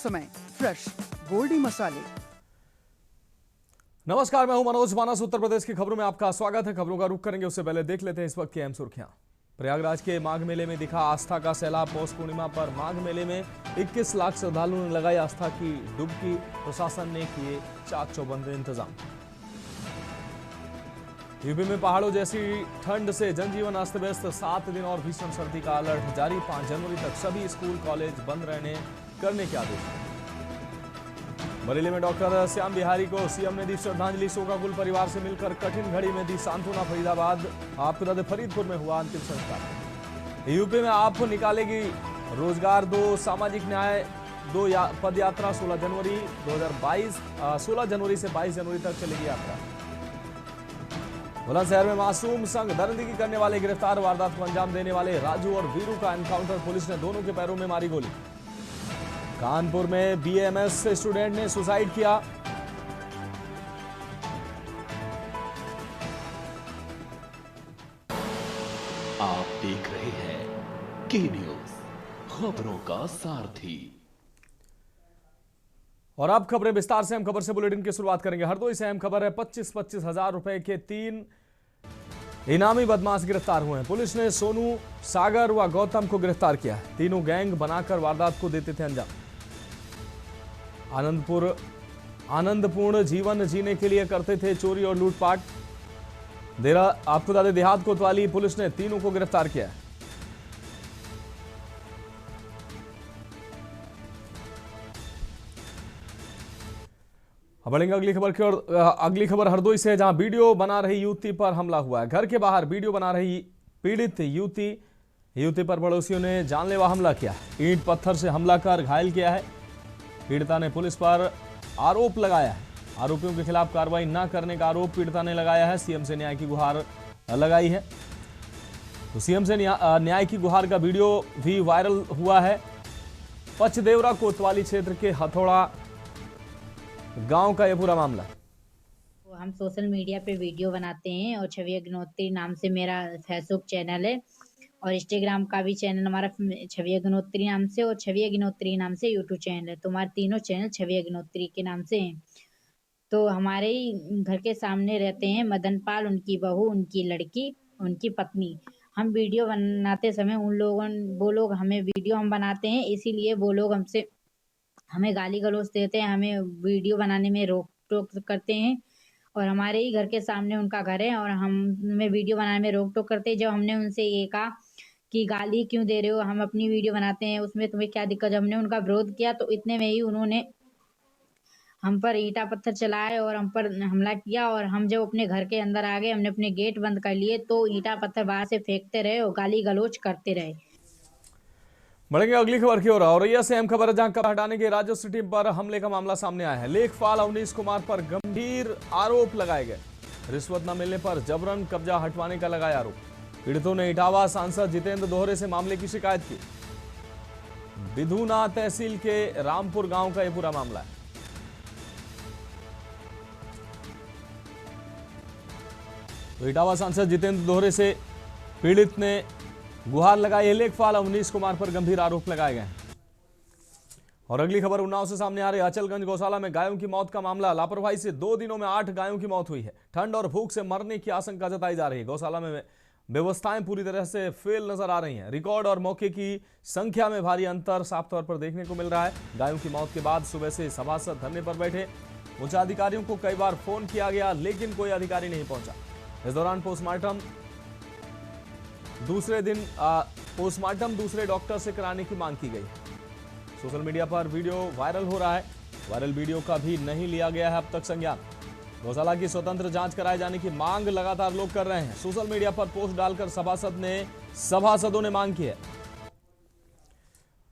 समय फ्रेश गोल्डी मसाले। नमस्कार, मैं हूं मनोज मानस। उत्तर प्रदेश की खबरों में आपका स्वागत है। खबरों का रुख करेंगे उससे पहले देख लेते हैं इस वक्त की अहम सुर्खियां। प्रयागराज के माघ मेले में दिखा आस्था का सैलाब। पौष पूर्णिमा पर माघ मेले में 21 लाख श्रद्धालुओं ने लगाई आस्था की डुबकी। प्रशासन ने किए चाक चौबंद इंतजाम। यूपी में पहाड़ों जैसी ठंड से जनजीवन अस्त व्यस्त। 7 दिन और भीषण सर्दी का अलर्ट जारी। 5 जनवरी तक सभी स्कूल कॉलेज बंद करने के आदेश। बरेली में डॉक्टर श्याम बिहारी को सीएम ने दी श्रद्धांजलि। शोकाकुल परिवार से मिलकर कठिन घड़ी में दी सांत्वना। फरीदाबाद आपदा फरीदपुर में हुआ अंतिम संस्कार। यूपी में आप निकालेगी रोजगार 2 सामाजिक न्याय 2 पद यात्रा। 16 जनवरी 2022 16 जनवरी से 22 जनवरी तक चलेगी यात्रा। बुलंदशहर में मासूम संग दरिंदगी करने वाले गिरफ्तार। वारदात को अंजाम देने वाले राजू और वीरू का एनकाउंटर। पुलिस ने दोनों के पैरों में मारी गोली। कानपुर में बीएमएस स्टूडेंट ने सुसाइड किया। आप देख रहे हैं के न्यूज, खबरों का सारथी। और अब खबरें विस्तार से। हम खबर से बुलेटिन की शुरुआत करेंगे। हरदोई से अहम खबर है। 25-25 हजार रुपए के 3 इनामी बदमाश गिरफ्तार हुए हैं। पुलिस ने सोनू, सागर व गौतम को गिरफ्तार किया। तीनों गैंग बनाकर वारदात को देते थे अंजाम। आनंदपूर्ण जीवन जीने के लिए करते थे चोरी और लूटपाट। आपको बता दें, देहात कोतवाली पुलिस ने तीनों को गिरफ्तार किया है। अब बढ़ेंगे अगली खबर की ओर। अगली खबर हरदोई से, जहां वीडियो बना रही युवती पर हमला हुआ है। घर के बाहर वीडियो बना रही पीड़ित युवती पर पड़ोसियों ने जानलेवा हमला किया। ईंट पत्थर से हमला कर घायल किया है। पीड़िता ने पुलिस पर आरोप लगाया है। आरोपियों के खिलाफ कार्रवाई न करने का आरोप पीड़िता ने लगाया है। सीएम से न्याय की गुहार लगाई है। तो सीएम से न्याय की गुहार का वीडियो भी वायरल हुआ है। पचदेवरा कोतवाली क्षेत्र के हथौड़ा गांव का यह पूरा मामला। हम सोशल मीडिया पे वीडियो बनाते हैं और छवि अग्निहोत्री नाम से मेरा फेसबुक चैनल है और इंस्टाग्राम का भी चैनल हमारा छवि अग्निहोत्री नाम से और छवि अग्निहोत्री नाम से यूट्यूब चैनल है। तो हमारे तीनों चैनल छवि अग्निहोत्री के नाम से हैं। तो हमारे ही घर के सामने रहते हैं मदन पाल, उनकी बहू, उनकी लड़की, उनकी पत्नी। हम वीडियो बनाते समय वो लोग हमें वीडियो हम बनाते हैं, इसीलिए वो लोग हमें गाली गलौज देते हैं, हमें वीडियो बनाने में रोक टोक करते हैं। और हमारे ही घर के सामने उनका घर है और हमें वीडियो बनाने में रोक टोक करते हैं। जब हमने उनसे ये कहा कि गाली क्यों दे रहे हो, हम अपनी वीडियो बनाते हैं, उसमें तुम्हें क्या दिक्कत। जब हमने उनका विरोध किया तो इतने में ही उन्होंने हम पर ईंटा पत्थर चलाए और हम पर हमला किया। और हम जब अपने घर के अंदर आ गए, हमने अपने गेट बंद कर लिए तो ईंटा पत्थर बाहर से फेंकते रहे और गाली गलौज करते रहे। बढ़ेंगे अगली खबर की ओर। औरैया से अहम खबर है, जहां कब्र हटाने के राजस्व टीम पर हमले का मामला सामने आया है। लेखपाल अवनीश कुमार पर गंभीर आरोप लगाए गए। रिश्वत न मिलने पर जबरन कब्जा हटवाने का लगाया आरोप। पीड़ितों ने इटावा सांसद जितेंद्र दोहरे से मामले की शिकायत की। बिधुना तहसील के रामपुर गांव का यह पूरा मामला है। तो इटावा सांसद जितेंद्र दोहरे से पीड़ित ने गुहार लगाई है। लेखपाल अवनीश कुमार पर गंभीर आरोप लगाए गए। और अगली खबर उन्नाव से सामने आ रही है। अचलगंज गौशाला में गायों की मौत का मामला। लापरवाही से 2 दिनों में 8 गायों की मौत हुई है। ठंड और भूख से मरने की आशंका जताई जा रही है। गौशाला में व्यवस्थाएं पूरी तरह से फेल नजर आ रही हैं। रिकॉर्ड और मौके की संख्या में भारी अंतर साफ तौर पर देखने को मिल रहा है। गायों की मौत के बाद सुबह से सभासद धरने पर बैठे। उच्च अधिकारियों को कई बार फोन किया गया, लेकिन कोई अधिकारी नहीं पहुंचा। इस दौरान पोस्टमार्टम दूसरे डॉक्टर से कराने की मांग की गई। सोशल मीडिया पर वीडियो वायरल हो रहा है। वायरल वीडियो का भी नहीं लिया गया है अब तक संज्ञान। गौशाला की स्वतंत्र जांच कराए जाने की मांग लगातार लोग कर रहे हैं। सोशल मीडिया पर पोस्ट डालकर सभासदों ने मांग की है।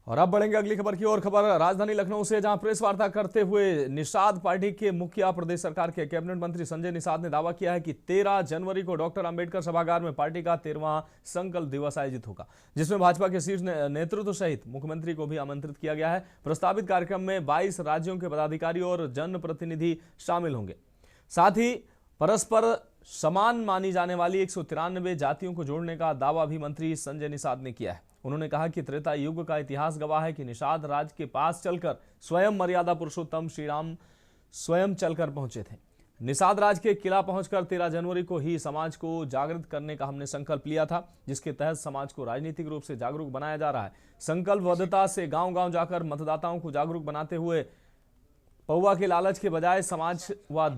और अब बढ़ेंगे अगली खबर की ओर। खबर राजधानी लखनऊ से, जहां प्रेस वार्ता करते हुए निषाद पार्टी के मुखिया प्रदेश सरकार के कैबिनेट मंत्री संजय निषाद ने दावा किया है कि 13 जनवरी को डॉक्टर अंबेडकर सभागार में पार्टी का 13वां संकल्प दिवस आयोजित होगा, जिसमें भाजपा के शीर्ष नेतृत्व सहित मुख्यमंत्री को भी आमंत्रित किया गया है। प्रस्तावित कार्यक्रम में 22 राज्यों के पदाधिकारी और जनप्रतिनिधि शामिल होंगे। साथ ही परस्पर समान मानी जाने वाली 193 जातियों को जोड़ने का दावा भी मंत्री संजय निषाद ने किया है। उन्होंने कहा कि त्रेता युग का इतिहास गवाह है कि निषाद राज के पास चलकर स्वयं मर्यादा पुरुषोत्तम श्री राम स्वयं चलकर पहुंचे थे। निषाद राज के किला पहुंचकर 13 जनवरी को ही समाज को जागृत करने का हमने संकल्प लिया था, जिसके तहत समाज को राजनीतिक रूप से जागरूक बनाया जा रहा है। संकल्पबद्धता से गांव-गांव जाकर मतदाताओं को जागरूक बनाते हुए पौवा के लालच के बजाय समाज व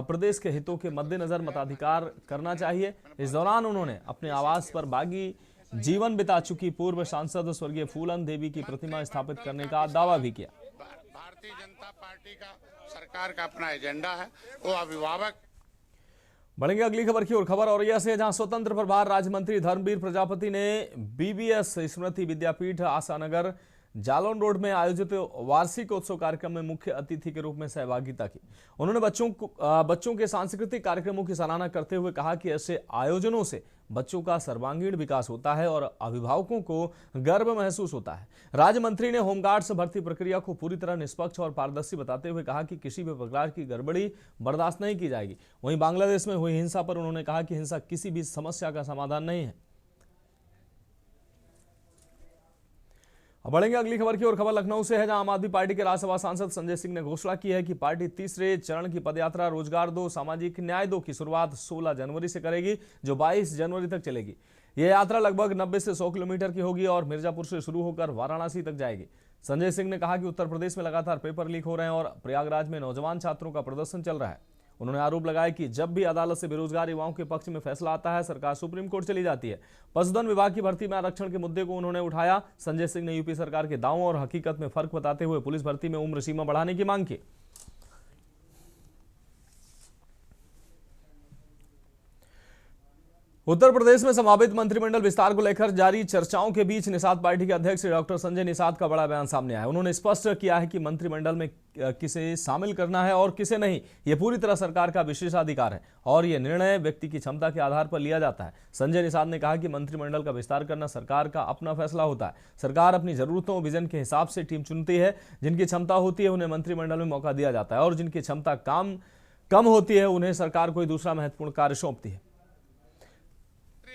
प्रदेश के हितों के मद्देनजर मताधिकार करना चाहिए। इस दौरान उन्होंने अपने आवास पर बागी जीवन बिता चुकी पूर्व सांसद स्वर्गीय फूलन देवी की प्रतिमा स्थापित करने का दावा भी किया। भारतीय जनता पार्टी का सरकार का अपना एजेंडा है, वो अभिभावक। बढ़ेंगे अगली खबर की ओर। खबर औरैया से, जहां स्वतंत्र प्रभार राज्य मंत्री धर्मवीर प्रजापति ने बीबीएस स्मृति विद्यापीठ आशानगर जालौन रोड में आयोजित वार्षिक उत्सव कार्यक्रम में मुख्य अतिथि के रूप में सहभागिता की। उन्होंने बच्चों के सांस्कृतिक कार्यक्रमों की सराहना करते हुए कहा कि ऐसे आयोजनों से बच्चों का सर्वांगीण विकास होता है और अभिभावकों को गर्व महसूस होता है। राज्य मंत्री ने होमगार्ड्स भर्ती प्रक्रिया को पूरी तरह निष्पक्ष और पारदर्शी बताते हुए कहा कि किसी भी प्रकार की गड़बड़ी बर्दाश्त नहीं की जाएगी। वहीं बांग्लादेश में हुई हिंसा पर उन्होंने कहा कि हिंसा किसी भी समस्या का समाधान नहीं है। अब बढ़ेंगे अगली खबर की ओर। खबर लखनऊ से है, जहां आम आदमी पार्टी के राज्यसभा सांसद संजय सिंह ने घोषणा की है कि पार्टी तीसरे चरण की पदयात्रा रोजगार दो सामाजिक न्याय दो की शुरुआत 16 जनवरी से करेगी, जो 22 जनवरी तक चलेगी। यह यात्रा लगभग 90 से 100 किलोमीटर की होगी और मिर्जापुर से शुरू होकर वाराणसी तक जाएगी। संजय सिंह ने कहा कि उत्तर प्रदेश में लगातार पेपर लीक हो रहे हैं और प्रयागराज में नौजवान छात्रों का प्रदर्शन चल रहा है। उन्होंने आरोप लगाया कि जब भी अदालत से बेरोजगार युवाओं के पक्ष में फैसला आता है, सरकार सुप्रीम कोर्ट चली जाती है। पशुधन विभाग की भर्ती में आरक्षण के मुद्दे को उन्होंने उठाया। संजय सिंह ने यूपी सरकार के दावों और हकीकत में फर्क बताते हुए पुलिस भर्ती में उम्र सीमा बढ़ाने की मांग की। उत्तर प्रदेश में संभावित मंत्रिमंडल विस्तार को लेकर जारी चर्चाओं के बीच निषाद पार्टी के अध्यक्ष डॉक्टर संजय निषाद का बड़ा बयान सामने आया। उन्होंने स्पष्ट किया है कि मंत्रिमंडल में किसे शामिल करना है और किसे नहीं, यह पूरी तरह सरकार का विशेषाधिकार है और यह निर्णय व्यक्ति की क्षमता के आधार पर लिया जाता है। संजय निषाद ने कहा कि मंत्रिमंडल का विस्तार करना सरकार का अपना फैसला होता है। सरकार अपनी जरूरतों विजन के हिसाब से टीम चुनती है। जिनकी क्षमता होती है उन्हें मंत्रिमंडल में मौका दिया जाता है और जिनकी क्षमता कम होती है उन्हें सरकार कोई दूसरा महत्वपूर्ण कार्य सौंपती है।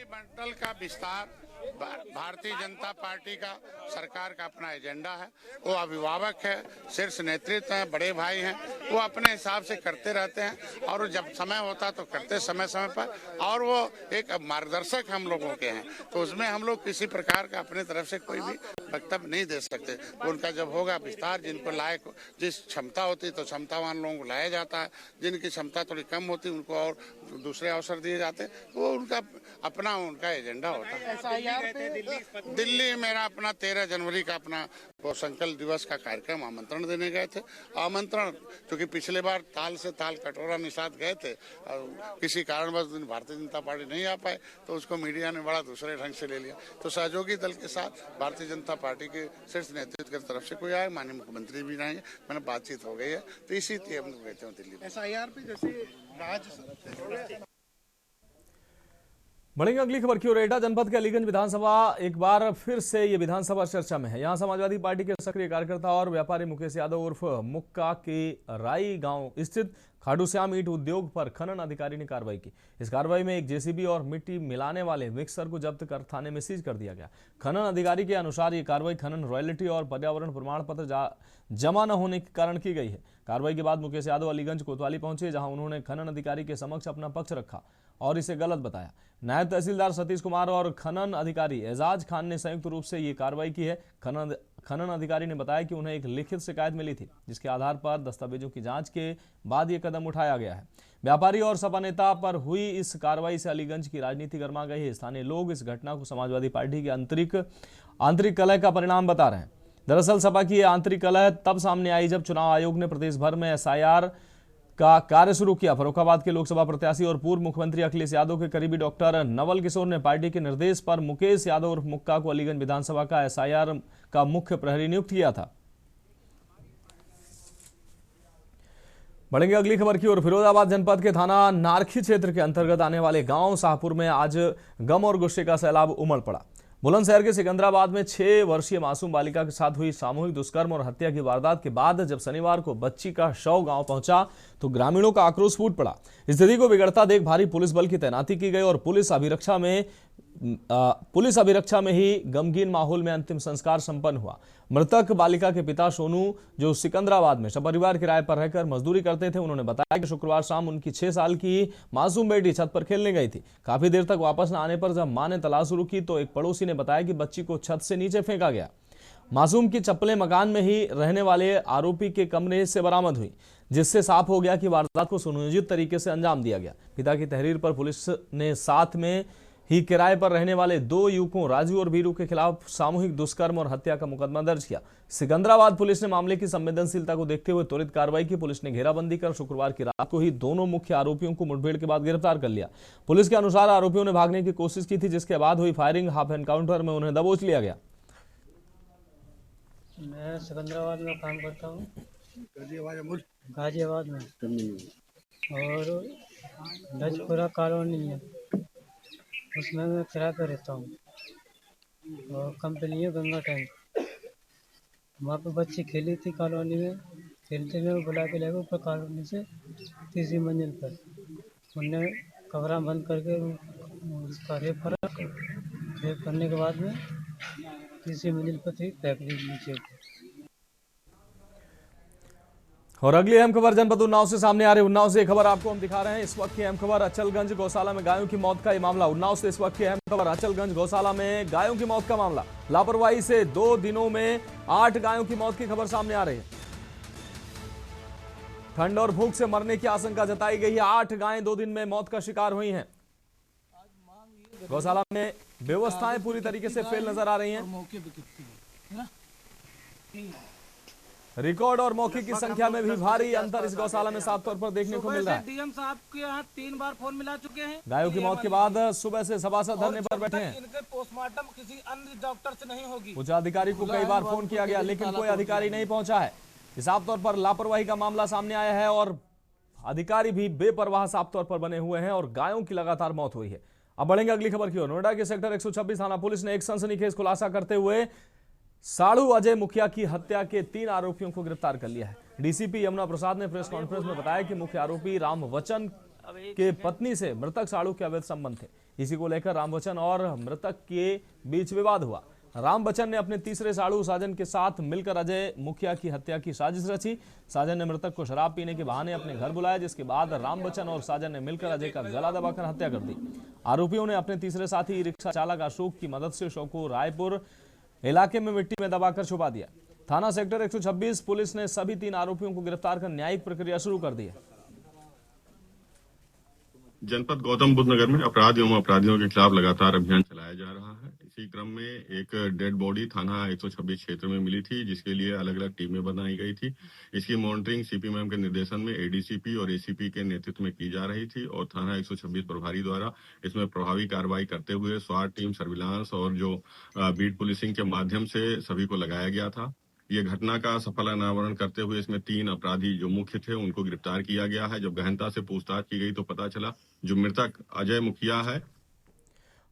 मंडल का विस्तार भारतीय जनता पार्टी का सरकार का अपना एजेंडा है, वो अभिभावक है, शीर्ष नेतृत्व है, बड़े भाई हैं, वो अपने हिसाब से करते रहते हैं और जब समय होता तो करते समय पर, और वो एक मार्गदर्शक हम लोगों के हैं, तो उसमें हम लोग किसी प्रकार का अपने तरफ से कोई भी वक्तव्य नहीं दे सकते। उनका जब होगा विस्तार, जिनको लायक जिस क्षमता होती तो क्षमतावान लोगों को लाया जाता है, जिनकी क्षमता थोड़ी कम होती उनको और दूसरे अवसर दिए जाते, वो उनका अपना उनका एजेंडा होता है। दिल्ली मेरा अपना 13 जनवरी का अपना वो संकल्प दिवस का कार्यक्रम आमंत्रण देने गए थे। आमंत्रण क्योंकि पिछले बार ताल से ताल कटोरा निषाद गए थे और किसी कारणवश भारतीय जनता पार्टी नहीं आ पाए, तो उसको मीडिया ने बड़ा दूसरे ढंग से ले लिया। तो सहयोगी दल के साथ भारतीय जनता पार्टी के शीर्ष नेतृत्व की तरफ से कोई आए, माननीय मुख्यमंत्री भी नहीं है, मैंने बातचीत हो गई है, तो इसी हम लोग कहते हैं दिल्ली में SIR पे जैसे बढ़ेंगे अगली खबर की ओर। एटा जनपद के अलीगंज विधानसभा एक बार फिर से ये विधानसभा चर्चा में है। यहां समाजवादी पार्टी के सक्रिय कार्यकर्ता और व्यापारी मुकेश यादव उर्फ मुक्का के राई गांव स्थित खाटू श्याम ईंट उद्योग पर खनन अधिकारी ने कार्रवाई की। इस कार्रवाई में एक जेसीबी और मिट्टी मिलाने वाले मिक्सर को जब्त कर थाने में सीज कर दिया गया। खनन अधिकारी के अनुसार ये कार्रवाई खनन रॉयल्टी और पर्यावरण प्रमाण पत्र जमा न होने के कारण की गई है। कार्रवाई के बाद मुकेश यादव अलीगंज कोतवाली पहुंचे, जहां उन्होंने खनन अधिकारी के समक्ष अपना पक्ष रखा और इसे गलत बताया। नायब तहसीलदार सतीश कुमार और खनन अधिकारी एजाज खान ने संयुक्त रूप से ये कार्रवाई की है। खनन अधिकारी ने बताया कि उन्हें एक लिखित शिकायत मिली थी, जिसके आधार पर दस्तावेजों की जांच के बाद ये कदम उठाया गया है। व्यापारी और सपा नेता पर हुई इस कार्रवाई से अलीगंज की राजनीति गर्मा गई है। स्थानीय लोग इस घटना को समाजवादी पार्टी की आंतरिक कलह का परिणाम बता रहे हैं। दरअसल सपा की आंतरिक कलह तब सामने आई जब चुनाव आयोग ने प्रदेश भर में SIR का कार्य शुरू किया। फर्रुखाबाद के लोकसभा प्रत्याशी और पूर्व मुख्यमंत्री अखिलेश यादव के करीबी डॉक्टर नवल किशोर ने पार्टी के निर्देश पर मुकेश यादव और मुक्का को अलीगंज विधानसभा का SIR का मुख्य प्रहरी नियुक्त किया था। बढ़ेंगे अगली खबर की ओर। फिरोजाबाद जनपद के थाना नारखी क्षेत्र के अंतर्गत आने वाले गांव शाहपुर में आज गम और गुस्से का सैलाब उमड़ पड़ा। बुलंदशहर के सिकंदराबाद में 6 वर्षीय मासूम बालिका के साथ हुई सामूहिक दुष्कर्म और हत्या की वारदात के बाद जब शनिवार को बच्ची का शव गांव पहुंचा तो ग्रामीणों का आक्रोश फूट पड़ा। स्थिति को बिगड़ता देख भारी पुलिस बल की तैनाती की गई और पुलिस अभिरक्षा में पुलिस अभिरक्षा में ही गमगीन माहौल में अंतिम संस्कार संपन्न हुआ। मृतक बालिका के पिता सोनू, जो सिकंदराबाद में सपरिवार किराए पर रहकर मजदूरी करते थे, उन्होंने बताया कि शुक्रवार शाम उनकी 6 साल की मासूम बेटी छत पर खेलने गई थी। काफी देर तक वापस न आने पर जब मां ने तलाश शुरू की तो एक पड़ोसी ने बताया कि बच्ची को छत से नीचे फेंका गया। मासूम की चप्पलें मकान में ही रहने वाले आरोपी के कमरे से बरामद हुई, जिससे साफ हो गया कि वारदात को सुनियोजित तरीके से अंजाम दिया गया। पिता की तहरीर पर पुलिस ने साथ में ही किराए पर रहने वाले 2 युवकों राजू और वीरू के खिलाफ सामूहिक दुष्कर्म और हत्या का मुकदमा दर्ज किया। सिकंदराबाद पुलिस ने मामले की संवेदनशीलता को देखते हुए त्वरित कार्रवाई की। पुलिस ने घेराबंदी कर शुक्रवार की रात को ही दोनों मुख्य आरोपियों को मुठभेड़ के बाद गिरफ्तार कर लिया। पुलिस के अनुसार आरोपियों ने भागने की कोशिश की थी, जिसके बाद हुई फायरिंग हाफ एनकाउंटर में उन्हें दबोच लिया गया। मैं सिकंदराबाद में काम करता हूँ, गाजियाबाद में, और दजपुरा कॉलोनी है, उसमें मैं किराए पर रहता हूँ और कंपनी है गंगा टैंक। वहाँ पर बच्ची खेली थी कॉलोनी में, खेलते में बुला के ले गए ऊपर कॉलोनी से 3री मंजिल पर। उनने कमरा बंद करके उसका रेप करने के बाद में 3री मंजिल पर थी फेंक दी नीचे। और अगली अहम खबर जनपद उन्नाव से सामने आ रही। उन्नाव से खबर आपको हम दिखा रहे हैं। इस वक्त की अहम खबर अचलगंज गौशाला में गायों की मौत का ये मामला। उन्नाव से इस वक्त की अहम खबर अचलगंज गौशाला में गायों की मौत का मामला। लापरवाही से 2 दिनों में 8 गायों की मौत की खबर सामने आ रही है। ठंड और भूख से मरने की आशंका जताई गई है। 8 गायें 2 दिन में मौत का शिकार हुई हैं। गौशाला में व्यवस्थाएं पूरी तरीके से फेल नजर आ रही हैं। रिकॉर्ड और मौके की संख्या में भी भारी अंतर इस गौशाला में साफ तौर पर देखने को मिल रहा है। डीएम साहब के यहाँ 3 बार फोन मिला चुके हैं। गायों की मौत के बाद सुबह से सभासद धरने पर बैठे हैं। इनके पोस्टमार्टम किसी अन्य डॉक्टर से नहीं होगी। उच्च अधिकारी को कई बार फोन किया गया, लेकिन कोई अधिकारी नहीं पहुंचा है। साफ तौर पर लापरवाही का मामला सामने आया है और अधिकारी भी बेपरवाह साफ तौर पर बने हुए हैं और गायों की लगातार मौत हुई है। अब बढ़ेंगे अगली खबर की ओर। नोएडा के सेक्टर 126 थाना पुलिस ने एक सनसनीखेज खुलासा करते हुए साड़ू अजय मुखिया की हत्या के 3 आरोपियों को गिरफ्तार कर लिया है। डीसीपी यमुना प्रसाद ने प्रेस कॉन्फ्रेंस में बताया कि मुख्य आरोपी रामवचन के पत्नी से मृतक साड़ू के अवैध संबंध थे। इसी को लेकर रामवचन और मृतक के बीच विवाद हुआ। रामवचन ने अपने तीसरे साड़ू साजन के साथ मिलकर अजय मुखिया की हत्या की साजिश रची। साजन ने मृतक को शराब पीने के बहाने अपने घर बुलाया, जिसके बाद रामवचन और साजन ने मिलकर अजय का गला दबाकर हत्या कर दी। आरोपियों ने अपने तीसरे साथी रिक्शा चालक अशोक की मदद से शव को रायपुर इलाके में मिट्टी में दबाकर छुपा दिया। थाना सेक्टर 126 पुलिस ने सभी 3 आरोपियों को गिरफ्तार कर न्यायिक प्रक्रिया शुरू कर दी है। जनपद गौतम बुद्ध नगर में अपराध एवं अपराधियों के खिलाफ लगातार अभियान चलाया जा रहा है। इसी क्रम में एक डेड बॉडी थाना 126 क्षेत्र में मिली थी, जिसके लिए अलग अलग टीमें बनाई गई थी। इसकी मॉनिटरिंग सीपी मैम के निर्देशन में एडीसीपी और एसीपी के नेतृत्व में की जा रही थी और थाना 126 प्रभारी द्वारा इसमें प्रभावी कार्रवाई करते हुए स्वाट टीम, सर्विलांस और जो बीट पुलिसिंग के माध्यम से सभी को लगाया गया था। ये घटना का सफल अनावरण करते हुए इसमें 3 अपराधी जो मुख्य थे उनको गिरफ्तार किया गया है। जब गहनता से पूछताछ की गई तो पता चला जो मृतक अजय मुखिया है।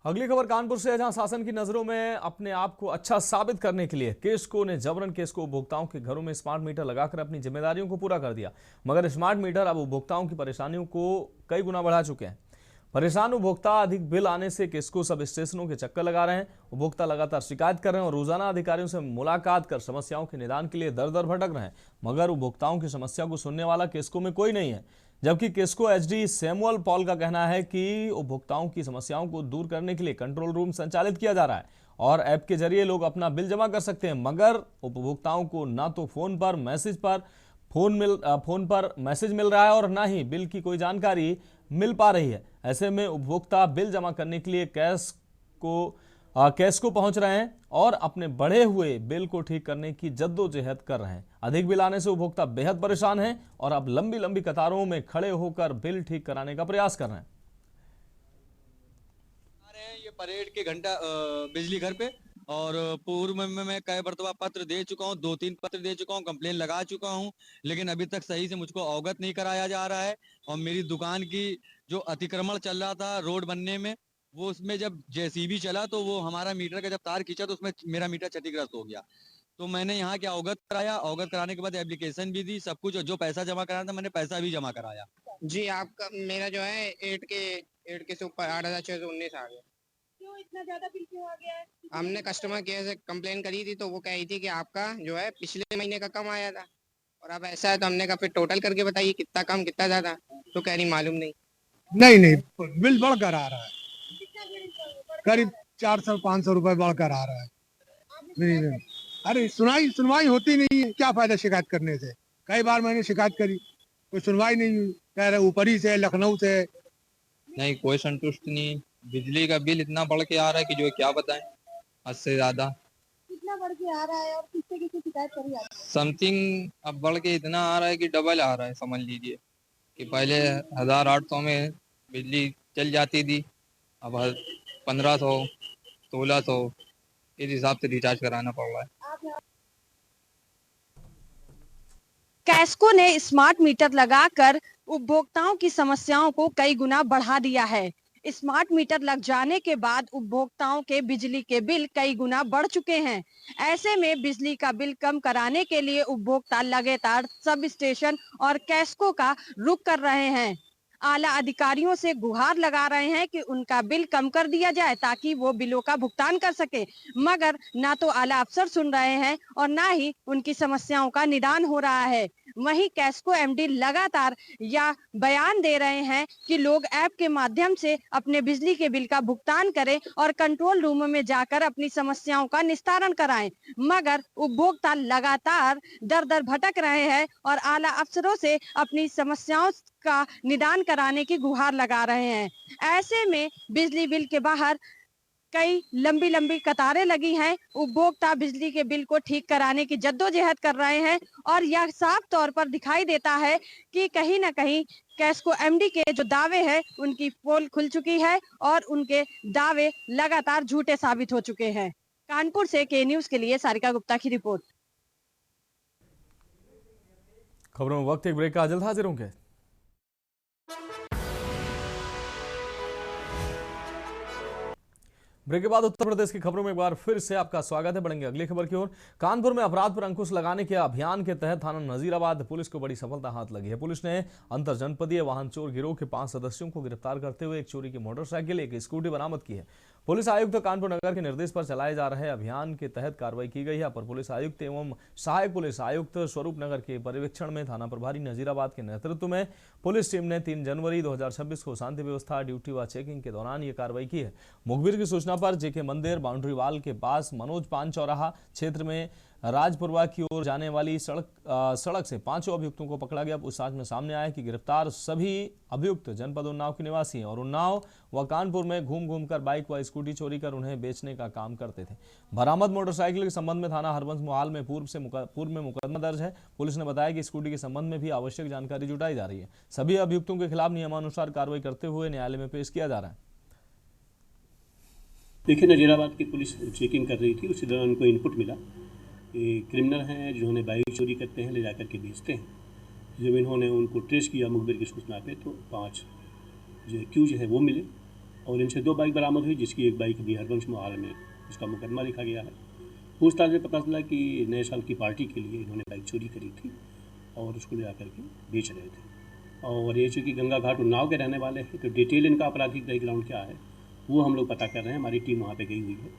अगली खबर कानपुर से है, जहां शासन की नजरों में अपने आप को अच्छा साबित करने के लिए केस्को ने जबरन केस्को उपभोक्ताओं के घरों में स्मार्ट मीटर लगाकर अपनी जिम्मेदारियों को पूरा कर दिया। मगर स्मार्ट मीटर अब उपभोक्ताओं की परेशानियों को कई गुना बढ़ा चुके हैं। परेशान उपभोक्ता अधिक बिल आने से केस्को सब स्टेशनों के चक्कर लगा रहे हैं। उपभोक्ता लगातार शिकायत कर रहे हैं और रोजाना अधिकारियों से मुलाकात कर समस्याओं के निदान के लिए दर दर भटक रहे हैं, मगर उपभोक्ताओं की समस्या को सुनने वाला केस्को में कोई नहीं है। जबकि केस्को एचडी सैमुअल पॉल का कहना है कि उपभोक्ताओं की समस्याओं को दूर करने के लिए कंट्रोल रूम संचालित किया जा रहा है और ऐप के जरिए लोग अपना बिल जमा कर सकते हैं, मगर उपभोक्ताओं को ना तो फोन पर मैसेज मिल रहा है और ना ही बिल की कोई जानकारी मिल पा रही है। ऐसे में उपभोक्ता बिल जमा करने के लिए केस्को पहुंच रहे हैं और अपने बढ़े हुए बिल को ठीक करने की जद्दोजहद कर रहे हैं। अधिक बिल आने से उपभोक्ता बेहद परेशान हैं और अब लंबी लंबी कतारों में खड़े होकर बिल ठीक कराने का प्रयास कर रहे हैं। ये परेड के घंटा बिजली घर पे और पूर्व में मैं कई मरतबा पत्र दे चुका हूँ, 2-3 पत्र दे चुका हूँ, कंप्लेन लगा चुका हूँ, लेकिन अभी तक सही से मुझको अवगत नहीं कराया जा रहा है। और मेरी दुकान की जो अतिक्रमण चल रहा था रोड बनने में, वो उसमें जब जेसीबी चला तो वो हमारा मीटर का जब तार खींचा तो उसमें मेरा मीटर क्षतिग्रस्त हो गया। तो मैंने यहाँ के अवगत कराया, अवगत कराने के बाद एप्लीकेशन भी दी, सब कुछ, जो पैसा जमा कराना था मैंने पैसा भी जमा कराया। जी आपका मेरा जो है 8 के से ऊपर 8,619 आ गया। क्यों इतना ज्यादा बिल क्यों आ गया है? हमने कस्टमर केयर से कंप्लेन करी थी तो वो कह रही थी कि आपका जो है पिछले महीने का कम आया था, और अब ऐसा है तो हमने कहा फिर टोटल करके बताइए कितना कम कितना ज्यादा, तो कह रही मालूम नहीं। नहीं बिल बढ़कर आ रहा है, करीब 400-500 रुपए बढ़कर आ रहा है। नहीं अरे सुनवाई होती नहीं है, क्या फायदा शिकायत करने से। कई बार मैंने शिकायत करी, कोई सुनवाई नहीं हुई, कह रहे ऊपरी से लखनऊ से। नहीं कोई संतुष्ट नहीं, बिजली का बिल इतना बढ़ के आ रहा है कि जो क्या बताएं, हद से ज्यादा। कितना बढ़ के आ रहा है और किससे किससे शिकायत करी आपने? समथिंग अब बढ़ के इतना आ रहा है कि डबल आ रहा है, समझ लीजिए कि पहले 1800 में बिजली चल जाती थी, अब 1500 1600 इस हिसाब से रिचार्ज कराना पड़ रहा है। कैस्को ने स्मार्ट मीटर लगाकर उपभोक्ताओं की समस्याओं को कई गुना बढ़ा दिया है। स्मार्ट मीटर लग जाने के बाद उपभोक्ताओं के बिजली के बिल कई गुना बढ़ चुके हैं। ऐसे में बिजली का बिल कम कराने के लिए उपभोक्ता लगातार सब स्टेशन और कैस्को का रुख कर रहे हैं। आला अधिकारियों से गुहार लगा रहे हैं कि उनका बिल कम कर दिया जाए ताकि वो बिलों का भुगतान कर सके, मगर ना तो आला अफसर सुन रहे हैं और ना ही उनकी समस्याओं का निदान हो रहा है। वहीं कैस्को एमडी लगातार यह बयान दे रहे हैं कि लोग ऐप के माध्यम से अपने बिजली के बिल का भुगतान करें और कंट्रोल रूम में जाकर अपनी समस्याओं का निस्तारण कराएं, मगर उपभोक्ता लगातार दर दर भटक रहे हैं और आला अफसरों से अपनी समस्याओं का निदान कराने की गुहार लगा रहे हैं। ऐसे में बिजली बिल के बाहर कई लंबी लंबी कतारें लगी हैं। उपभोक्ता बिजली के बिल को ठीक कराने की जद्दोजहद कर रहे हैं और यह साफ तौर पर दिखाई देता है कि कहीं ना कहीं कैस्को एमडी के जो दावे हैं उनकी पोल खुल चुकी है और उनके दावे लगातार झूठे साबित हो चुके हैं। कानपुर से के न्यूज के लिए सारिका गुप्ता की रिपोर्ट। खबरों में वक्त एक ब्रेक का, जल्द हाजिर होंगे। ब्रेक के बाद उत्तर प्रदेश की खबरों में एक बार फिर से आपका स्वागत है। बढ़ेंगे अगली खबर की ओर। कानपुर में अपराध पर अंकुश लगाने के अभियान के तहत थाना नजीराबाद पुलिस को बड़ी सफलता हाथ लगी है। पुलिस ने अंतर जनपदीय वाहन चोर गिरोह के 5 सदस्यों को गिरफ्तार करते हुए एक चोरी की मोटरसाइकिल, एक स्कूटी बरामद की है। पुलिस आयुक्त कानपुर नगर के निर्देश पर चलाए जा रहे अभियान के तहत कार्रवाई की गई है। अपर पुलिस आयुक्त एवं सहायक पुलिस आयुक्त स्वरूप नगर के पर्यवेक्षण में थाना प्रभारी नजीराबाद के नेतृत्व में पुलिस टीम ने 3 जनवरी 2026 को शांति व्यवस्था ड्यूटी व चेकिंग के दौरान ये कार्रवाई की है। मुखबिर की सूचना पर जेके मंदिर बाउंड्री वाल के पास मनोज पान चौराहा क्षेत्र में राजपुरवा की ओर जाने वाली सड़क से 5 अभियुक्तों को पकड़ा गया। पूछताछ में सामने आया कि गिरफ्तार सभी अभियुक्त जनपद उन्नाव के निवासी हैं और उन्नाव व कानपुर में घूम कर बाइक व स्कूटी चोरी कर उन्हें बेचने का काम करते थे। बरामद मोटरसाइकिल के संबंध में थाना हरबंस मोहाल में पूर्व में मुकदमा दर्ज है। पुलिस ने बताया कि स्कूटी के संबंध में भी आवश्यक जानकारी जुटाई जा रही है। सभी अभियुक्तों के खिलाफ नियमानुसार कार्रवाई करते हुए न्यायालय में पेश किया जा रहा है। देखिए, नजीराबाद की पुलिस चेकिंग कर रही थी, उसी दौरान उनको इनपुट मिला कि क्रिमिनल हैं जिन्होंने बाइक चोरी करते हैं, ले जाकर के बेचते हैं। जब इन्होंने उनको ट्रेस किया मुखबिर की सूचना पे तो 5 जो एक्यूज है वो मिले और इनसे 2 बाइक बरामद हुई, जिसकी एक बाइक भी हरबंस मोहाल में उसका मुकदमा लिखा गया है। पूछताछ में पता चला कि नए साल की पार्टी के लिए इन्होंने बाइक चोरी करी थी और उसको ले जाकर के बेच रहे थे। और ये चूँकि गंगा घाट उन्नाव के रहने वाले हैं तो डिटेल इनका आपराधिक बैकग्राउंड क्या है वो हम लोग पता कर रहे हैं। हमारी टीम वहाँ पे गई हुई है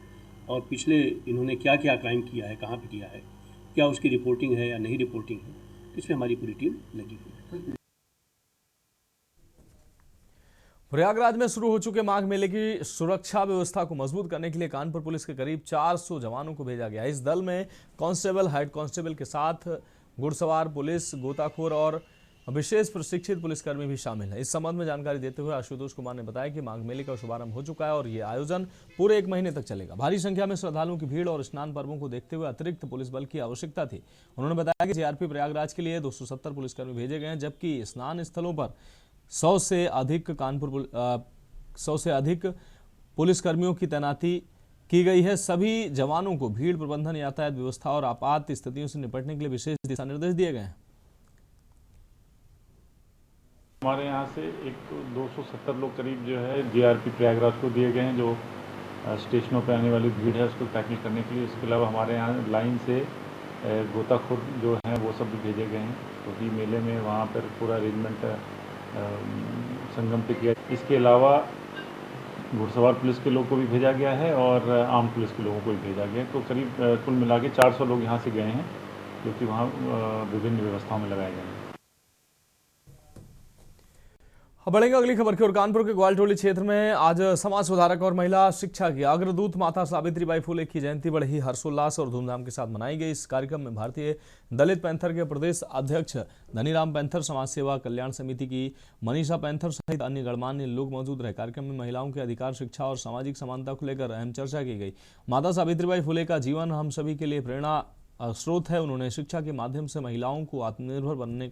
और पिछले इन्होंने क्या क्या क्राइम किया है, कहाँ पे किया है, क्या उसकी रिपोर्टिंग है या नहीं रिपोर्टिंग है, इसमें हमारी पूरी टीम लगी हुई है। प्रयागराज में शुरू हो चुके माघ मेले की सुरक्षा व्यवस्था को मजबूत करने के लिए कानपुर पुलिस के करीब 400 जवानों को भेजा गया। इस दल में कांस्टेबल, हेड कांस्टेबल के साथ घुड़सवार पुलिस, गोताखोर और विशेष प्रशिक्षित पुलिसकर्मी भी शामिल है। इस संबंध में जानकारी देते हुए आशुतोष कुमार ने बताया कि माघ मेले का शुभारंभ हो चुका है और ये आयोजन पूरे 1 महीने तक चलेगा। भारी संख्या में श्रद्धालुओं की भीड़ और स्नान पर्वों को देखते हुए अतिरिक्त पुलिस बल की आवश्यकता थी। उन्होंने बताया कि जीआरपी प्रयागराज के लिए 270 पुलिसकर्मी भेजे गए हैं, जबकि स्नान स्थलों पर 100 से अधिक पुलिसकर्मियों की तैनाती की गई है। सभी जवानों को भीड़ प्रबंधन, यातायात व्यवस्था और आपात स्थितियों से निपटने के लिए विशेष दिशा निर्देश दिए गए हैं। हमारे यहाँ से 270 लोग करीब जो है जीआरपी प्रयागराज को दिए गए हैं, जो स्टेशनों पर आने वाली भीड़ है उसको टैकल करने के लिए। इसके अलावा हमारे यहाँ लाइन से गोताखोर जो हैं वो सब भी भेजे गए हैं, क्योंकि तो मेले में वहाँ पर पूरा अरेंजमेंट संगम पे किया। इसके अलावा घुड़सवार पुलिस के लोग को भी भेजा गया है और आर्म पुलिस के लोगों को भी भेजा गया है। तो करीब कुल मिला के 400 लोग यहाँ से गए हैं, जो कि वहाँ विभिन्न व्यवस्थाओं में लगाए गए हैं। अब बढ़ेंगे अगली खबर की ओर। कानपुर के ग्वालटोली क्षेत्र में आज समाज सुधारक और महिला शिक्षा की अग्रदूत माता सावित्रीबाई फुले की जयंती बड़े ही हर्षोल्लास और धूमधाम के साथ मनाई गई। इस कार्यक्रम में भारतीय दलित पैंथर के प्रदेश अध्यक्ष धनीराम पैंथर, समाज सेवा कल्याण समिति की मनीषा पैंथर सहित अन्य गणमान्य लोग मौजूद रहे। कार्यक्रम में महिलाओं के अधिकार, शिक्षा और सामाजिक समानता को लेकर अहम चर्चा की गई। माता सावित्रीबाई फुले का जीवन हम सभी के लिए प्रेरणा स्रोत है। उन्होंने शिक्षा के माध्यम से महिलाओं को आत्मनिर्भर बनाने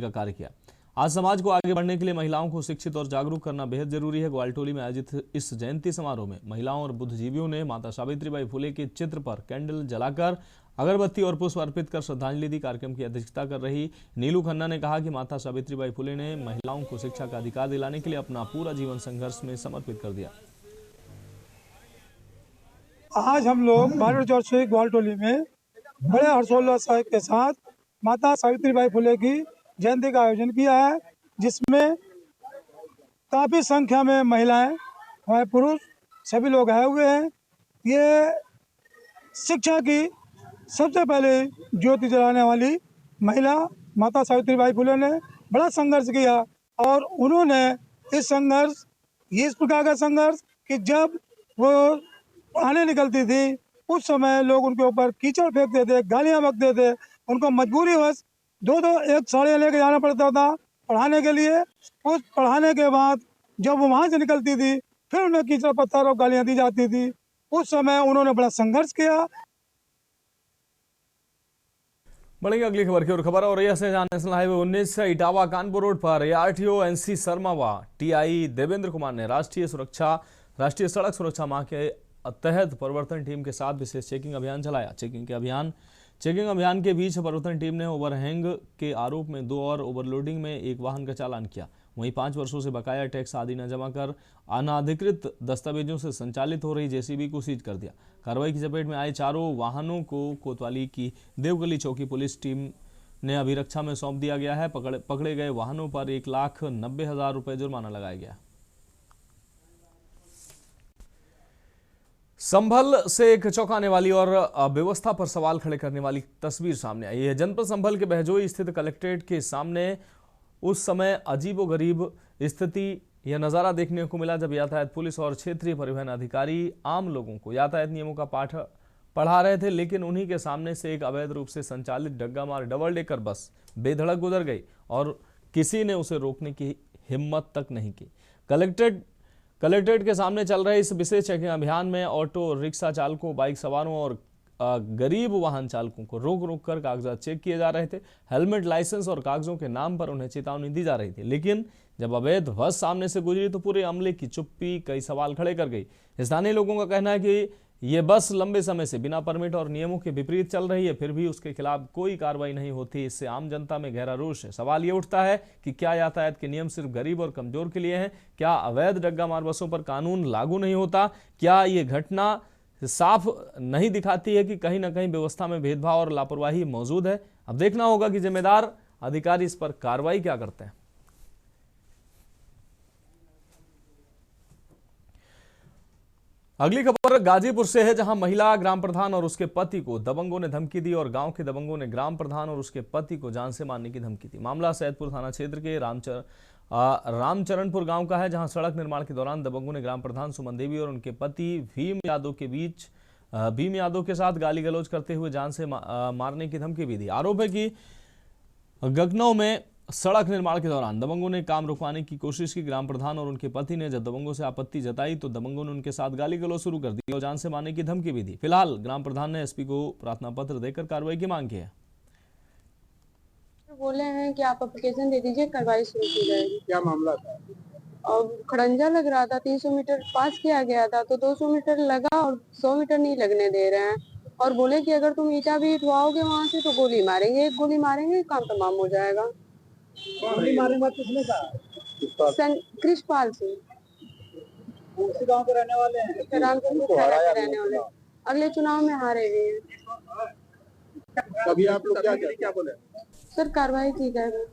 का कार्य किया। आज समाज को आगे बढ़ने के लिए महिलाओं को शिक्षित और जागरूक करना बेहद जरूरी है। ग्वालटोली में आयोजित इस जयंती समारोह में महिलाओं और बुद्धिजीवियों ने माता सावित्रीबाई फुले के चित्र पर कैंडल जलाकर अगरबत्ती और पुष्प अर्पित कर श्रद्धांजलि दी। कार्यक्रम की अध्यक्षता कर रही नीलू खन्ना ने कहा कि माता सावित्रीबाई फुले ने महिलाओं को शिक्षा का अधिकार दिलाने के लिए अपना पूरा जीवन संघर्ष में समर्पित कर दिया। आज हम लोग बारह चौर से ग्वालटोली में बड़े हर्षोल्लास के साथ माता सावित्रीबाई फुले की जयंती का आयोजन किया है, जिसमें काफ़ी संख्या में महिलाएं, हमारे पुरुष सभी लोग आए हुए हैं। ये शिक्षा की सबसे पहले ज्योति जलाने वाली महिला माता सावित्रीबाई फुले ने बड़ा संघर्ष किया और उन्होंने इस संघर्ष, ये इस प्रकार का संघर्ष कि जब वो पढ़ाने निकलती थी उस समय लोग उनके ऊपर कीचड़ फेंकते थे, गालियाँ बकते थे। उनको मजबूरीवश दो एक साड़ियाँ लेके जाना पड़ता था पढ़ाने के लिए। उस पढ़ाने के बाद जब वो वहाँ से निकलती थी फिर उन्हें कीचड़ पत्थर और गालियाँ दी जाती थी। उस समय उन्होंने बड़ा संघर्ष किया। बढ़ेंगे अगली खबर की ओर। खबर और यह से नेशनल हाईवे 19 से इटावा कानपुर रोड पर आरटीओ एनसी शर्मा व टीआई देवेंद्र कुमार ने राष्ट्रीय सड़क सुरक्षा माह के तहत परिवर्तन टीम के साथ विशेष चेकिंग अभियान चलाया। चेकिंग अभियान के बीच परिवर्तन टीम ने ओवरहैंग के आरोप में 2 और ओवरलोडिंग में एक वाहन का चालान किया। वहीं 5 वर्षों से बकाया टैक्स आदि न जमा कर अनाधिकृत दस्तावेजों से संचालित हो रही जेसीबी को सीज कर दिया। कार्रवाई की चपेट में आए चारों वाहनों को कोतवाली की देवगली चौकी पुलिस टीम ने अभिरक्षा में सौंप दिया गया है। पकड़े गए वाहनों पर 1,90,000 रुपये जुर्माना लगाया गया। संभल से एक चौंकाने वाली और व्यवस्था पर सवाल खड़े करने वाली तस्वीर सामने आई है। जनपद संभल के बहजोई स्थित कलेक्ट्रेट के सामने उस समय अजीबोगरीब स्थिति यह नज़ारा देखने को मिला जब यातायात पुलिस और क्षेत्रीय परिवहन अधिकारी आम लोगों को यातायात नियमों का पाठ पढ़ा रहे थे, लेकिन उन्हीं के सामने से एक अवैध रूप से संचालित डग्गामार डबल डेकर बस बेधड़क गुजर गई और किसी ने उसे रोकने की हिम्मत तक नहीं की। कलेक्ट्रेट के सामने चल रहे इस विशेष चेकिंग अभियान में ऑटो रिक्शा चालकों, बाइक सवारों और गरीब वाहन चालकों को रोक कर कागजात चेक किए जा रहे थे। हेलमेट, लाइसेंस और कागजों के नाम पर उन्हें चेतावनी दी जा रही थी, लेकिन जब अवैध बस सामने से गुजरी तो पूरे अमले की चुप्पी कई सवाल खड़े कर गई। स्थानीय लोगों का कहना है कि ये बस लंबे समय से बिना परमिट और नियमों के विपरीत चल रही है, फिर भी उसके खिलाफ कोई कार्रवाई नहीं होती। इससे आम जनता में गहरा रोष है। सवाल ये उठता है कि क्या यातायात के नियम सिर्फ गरीब और कमजोर के लिए हैं? क्या अवैध डग्गामार बसों पर कानून लागू नहीं होता? क्या ये घटना साफ नहीं दिखाती है कि कहीं ना कहीं व्यवस्था में भेदभाव और लापरवाही मौजूद है? अब देखना होगा कि जिम्मेदार अधिकारी इस पर कार्रवाई क्या करते हैं। अगली खबर गाजीपुर से है, जहां महिला ग्राम प्रधान और उसके पति को दबंगों ने धमकी दी और गांव के दबंगों ने ग्राम प्रधान और उसके पति को जान से मारने की धमकी दी। मामला सैदपुर थाना क्षेत्र के रामचरणपुर गांव का है, जहां सड़क निर्माण के दौरान दबंगों ने ग्राम प्रधान सुमन देवी और उनके पति भीम यादव के साथ गाली गलौज करते हुए जान से मारने की धमकी भी दी। आरोप है कि गगनौ में सड़क निर्माण के दौरान दबंगों ने काम रुकवाने की कोशिश की। ग्राम प्रधान और उनके पति ने जब दबंगों से आपत्ति जताई तो दबंगों ने उनके साथ गाली गलौज शुरू कर दी और जान से मारने की धमकी भी दी। फिलहाल ग्राम प्रधान ने एसपी को प्रार्थना पत्र देकर कार्रवाई की मांग की है। बोले हैं कि आप एप्लीकेशन दे दीजिए, कार्रवाई शुरू की जाएगी। क्या मामला था? और खड़ंजा लग रहा था, 300 मीटर पास किया गया था तो 200 मीटर लगा और 100 मीटर नहीं लगने दे रहे हैं और बोले कि अगर तुम ईटा भी उठवाओगे वहाँ से तो गोली मारेंगे, एक गोली मारेंगे काम तमाम हो जाएगा। गोली मारेंगे किसने कहा? कृष्णपाल सिंह उसी गांव के रहने वाले हैं, रामचंद्र के रहने वाले। अगले चुनाव में हारे हुए हैं। अभी आप लोग क्या बोले? सर कार्रवाई की जाएगी।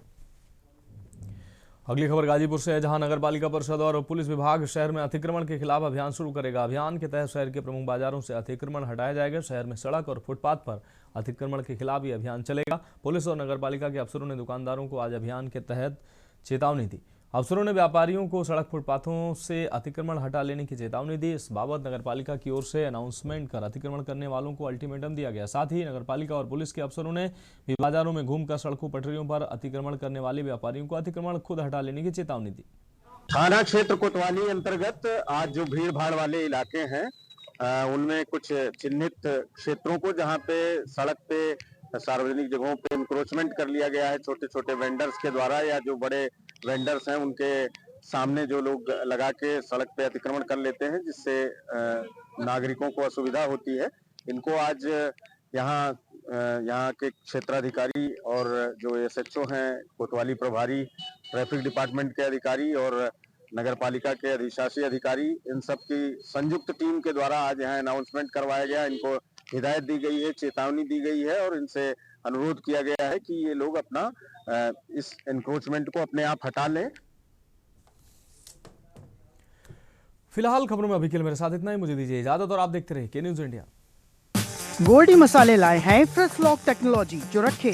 अगली खबर गाजीपुर से है, जहां नगर पालिका परिषद और पुलिस विभाग शहर में अतिक्रमण के खिलाफ अभियान शुरू करेगा। अभियान के तहत शहर के प्रमुख बाजारों से अतिक्रमण हटाया जाएगा। शहर में सड़क और फुटपाथ पर अतिक्रमण के खिलाफ ये अभियान चलेगा। पुलिस और नगर पालिका के अफसरों ने दुकानदारों को आज अभियान के तहत चेतावनी दी। अफसरों ने व्यापारियों को सड़क फुटपाथों से अतिक्रमण हटा लेने की चेतावनी दी। इस बाबत नगर पालिका की ओर से अनाउंसमेंट कर अतिक्रमण करने वालों को अल्टीमेटम दिया गया। साथ ही नगर पालिका और पुलिस के अफसरों ने भी बाजारों में घूमकर सड़कों पटरियों पर अतिक्रमण करने वाले व्यापारियों को अतिक्रमण खुद हटा लेने की चेतावनी दी। थाना क्षेत्र कोतवाली अंतर्गत आज जो भीड़ भाड़ वाले इलाके हैं उनमें कुछ चिन्हित क्षेत्रों को जहां पे सड़क पे सार्वजनिक जगहों पे इंक्रोचमेंट कर लिया गया है छोटे छोटे वेंडर्स के द्वारा, या जो बड़े वेंडर्स हैं उनके सामने जो लोग लगा के सड़क पे अतिक्रमण कर लेते हैं, जिससे नागरिकों को असुविधा होती है। इनको आज यहाँ के क्षेत्राधिकारी और जो एसएचओ हैं, कोतवाली प्रभारी, ट्रैफिक डिपार्टमेंट के अधिकारी और नगर पालिका के अधिशासी अधिकारी, इन सब की संयुक्त टीम के द्वारा आज यहाँ अनाउंसमेंट करवाया गया। इनको हिदायत दी गई है, चेतावनी दी गई है और इनसे अनुरोध किया गया है कि ये लोग अपना इस एनक्रोचमेंट को अपने आप हटा लें। फिलहाल खबरों में अभी के लिए मेरे साथ इतना ही। मुझे दीजिए इजाजत और आप देखते रहिए के न्यूज इंडिया। गोल्डी मसाले लाए हैं फ्रेश लॉक टेक्नोलॉजी, जो रखे